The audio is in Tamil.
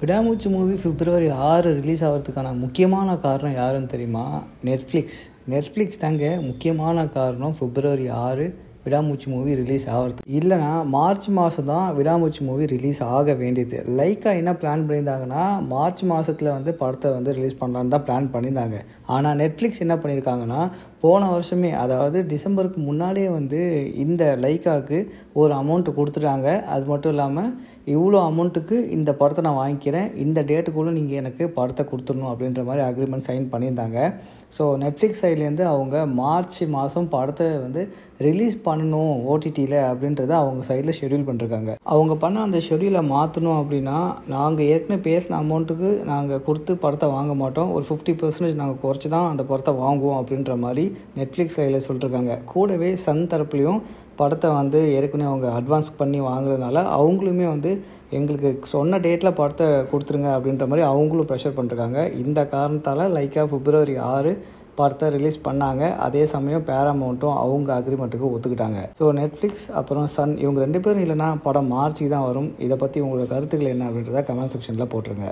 விடாமூச்சி மூவி February 6 ரிலீஸ் ஆகிறதுக்கான முக்கியமான காரணம் யாருன்னு தெரியுமா? நெட்ஃப்ளிக்ஸ் தாங்க முக்கியமான காரணம். February 6 விடாமூச்சி மூவி ரிலீஸ் ஆகிறது. இல்லைனா மார்ச் மாதம் தான் விடாமூச்சி மூவி ரிலீஸ் ஆக வேண்டியது. லைக்கா என்ன பிளான் பண்ணியிருந்தாங்கன்னா, மார்ச் மாதத்தில் படத்தை ரிலீஸ் பண்ணலான்னு தான் பிளான் பண்ணியிருந்தாங்க. ஆனால் நெட்ஃப்ளிக்ஸ் என்ன பண்ணியிருக்காங்கன்னா, போன வருஷமே அதாவது டிசம்பருக்கு முன்னாடியே இந்த லைக்காவுக்கு ஒரு அமௌண்ட்டு கொடுத்துட்டாங்க. அது மட்டும் இல்லாமல் இவ்வளோ அமௌண்ட்டுக்கு இந்த படத்தை நான் வாங்கிக்கிறேன், இந்த டேட்டுக்குள்ளே நீங்கள் எனக்கு படத்தை கொடுத்துடணும் அப்படின்ற மாதிரி அக்ரிமெண்ட் சைன் பண்ணியிருந்தாங்க. ஸோ நெட்ஃப்ளிக்ஸ் சைட்லேருந்து அவங்க மார்ச் மாதம் படத்தை ரிலீஸ் பண்ணணும் ஓடிடியில் அப்படின்றத அவங்க சைடில் ஷெட்யூல் பண்ணிருக்காங்க. அவங்க பண்ண அந்த ஷெட்யூலை மாற்றணும் அப்படின்னா, நாங்கள் ஏற்கனவே பேசின அமௌண்ட்டுக்கு நாங்கள் கொடுத்து படத்தை வாங்க மாட்டோம், ஒரு 50% நாங்கள் குறைச்சி தான் அந்த படத்தை வாங்குவோம் அப்படின்ற மாதிரி நெட்ஃப்ளிக்ஸ் சைடில் சொல்லிட்டுருக்காங்க. கூடவே சன் தரப்புலையும் படத்தை ஏற்கனவே அவங்க அட்வான்ஸ் பண்ணி வாங்குறதுனால அவங்களுமே எங்களுக்கு சொன்ன டேட்டில் படத்தை கொடுத்துருங்க அப்படின்ற மாதிரி அவங்களும் ப்ரெஷர் பண்ணிருக்காங்க. இந்த காரணத்தால் லைக்கா February 6 படத்தை ரிலீஸ் பண்ணாங்க. அதே சமயம் பேராமௌண்ட்டும் அவங்க அக்ரிமெண்ட்டுக்கு ஒத்துக்கிட்டாங்க. ஸோ நெட்ஃப்ளிக்ஸ் அப்புறம் சன் இவங்க 2 பேரும் இல்லைனா படம் மார்ச்சுக்கு தான் வரும். இதை பற்றி உங்களோட கருத்துக்கள் என்ன அப்படின்றத கமெண்ட் செக்ஷனில் போட்டுருங்க.